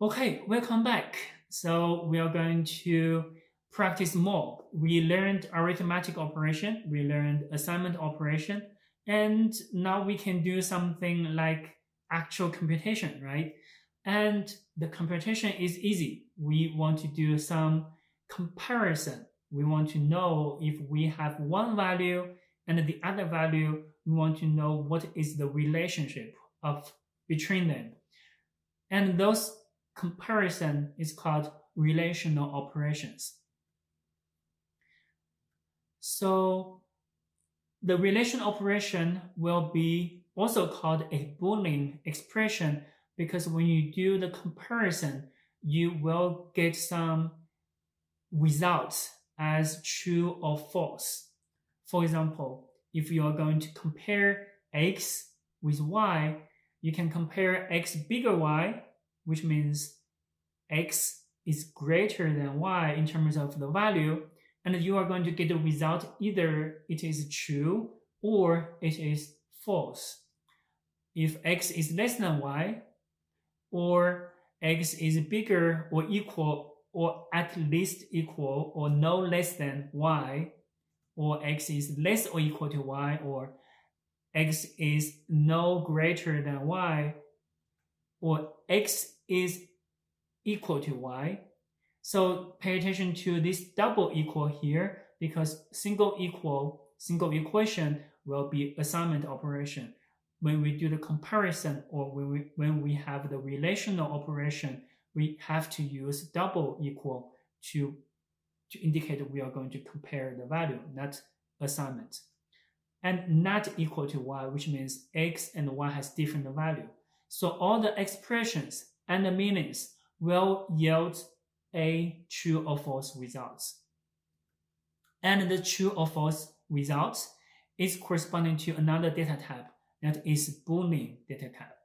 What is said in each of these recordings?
Okay, welcome back. So we are going to practice more. We learned arithmetic operation, we learned assignment operation, and now we can do something like actual computation, right? And the computation is easy. We want to do some comparison. We want to know if we have one value and the other value, we want to know what is the relationship of between them. And those comparison is called relational operations. So the relational operation will be also called a Boolean expression because when you do the comparison, you will get some results as true or false. For example, if you are going to compare x with y, you can compare x bigger y, which means x is greater than y in terms of the value, and you are going to get the result either it is true or it is false. If x is less than y, or x is bigger or equal or at least equal or no less than y, or x is less or equal to y, or x is no greater than y, or x is equal to y. So pay attention to this double equal here because single equation will be assignment operation. When we do the comparison or when we have the relational operation, we have to use double equal to indicate we are going to compare the value, not assignment. And not equal to y, which means x and y has different value. So all the expressions and the meanings will yield a true or false results. And the true or false results is corresponding to another data type that is Boolean data type.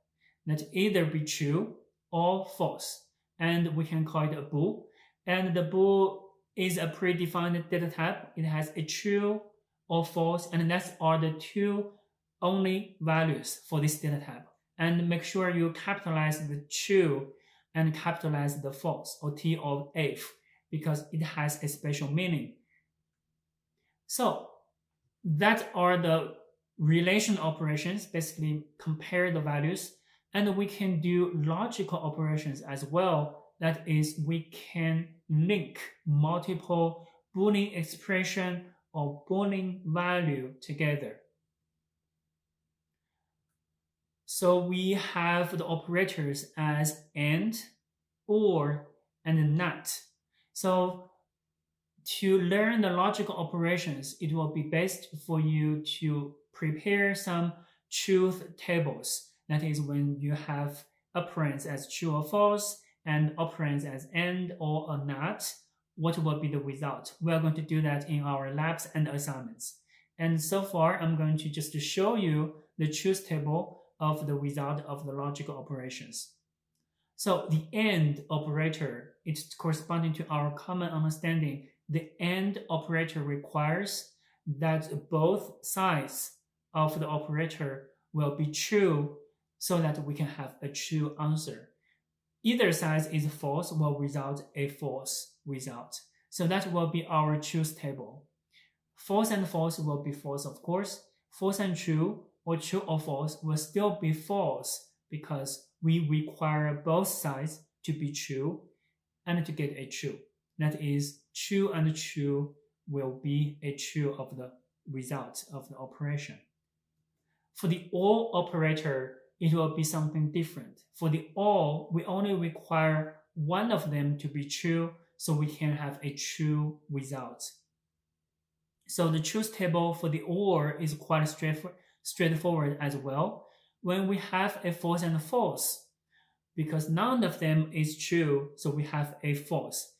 That either be true or false. And we can call it a bool. And the bool is a predefined data type. It has a true or false, and that's are the two only values for this data type. And make sure you capitalize the true and capitalize the false, or T of if, because it has a special meaning. So that are the relational operations, basically compare the values, and we can do logical operations as well. That is, we can link multiple Boolean expression or Boolean value together. So we have the operators as and, or, and not. So to learn the logical operations, it will be best for you to prepare some truth tables. That is when you have operands as true or false and operands as and or not, what will be the result? We are going to do that in our labs and assignments. And so far, I'm going to just show you the truth table of the result of the logical operations. So the AND operator, it's corresponding to our common understanding. The AND operator requires that both sides of the operator will be true so that we can have a true answer. Either side is false will result a false result. So that will be our truth table. False and false will be false, of course. False and true, or true or false, will still be false because we require both sides to be true and to get a true. That is, true and true will be a true of the result of the operation. For the OR operator, it will be something different. For the OR, we only require one of them to be true so we can have a true result. So the truth table for the OR is quite straightforward as well. When we have a false and a false, because none of them is true, so we have a false.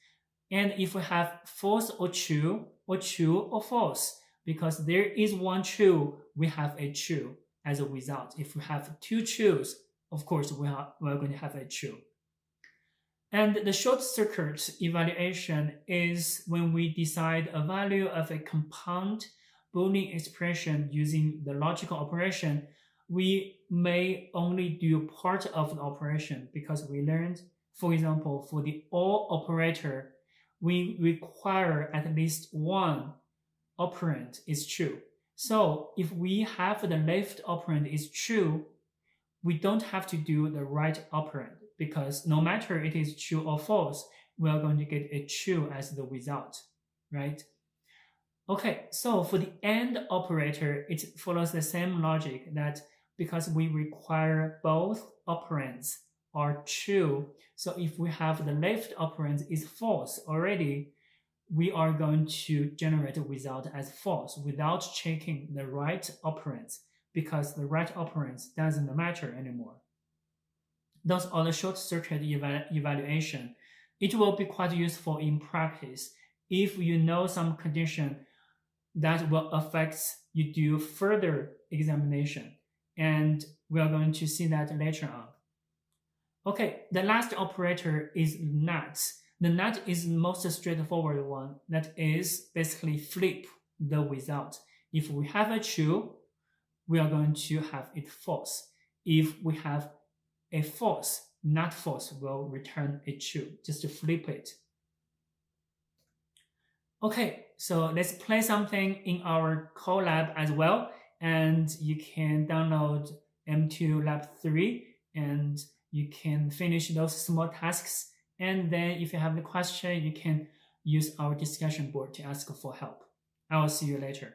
And if we have false or true or false, because there is one true, we have a true as a result. If we have two truths, of course, we're going to have a true. And the short circuit evaluation is when we decide a value of a compound Boolean expression using the logical operation. We may only do part of the operation because we learned For example, for the OR operator, we require at least one operand is true. So if we have the left operand is true, we don't have to do the right operand, because no matter it is true or false, we are going to get a true as the result, right? Okay, so for the AND operator, it follows the same logic, that because we require both operands are true, so if we have the left operand is false already, we are going to generate a result as false without checking the right operands, because the right operands doesn't matter anymore. Those are the short circuit evaluation. It will be quite useful in practice if you know some condition that will affect you do further examination, and we are going to see that later on. Okay, the last operator is NOT. The NOT is the most straightforward one. That is basically flip the result. If we have a true, we are going to have it false. If we have a false, not false will return a true, just to flip it. Okay, so let's play something in our Colab as well, and you can download M2 Lab 3 and you can finish those small tasks, and then if you have a question, you can use our discussion board to ask for help. I will see you later.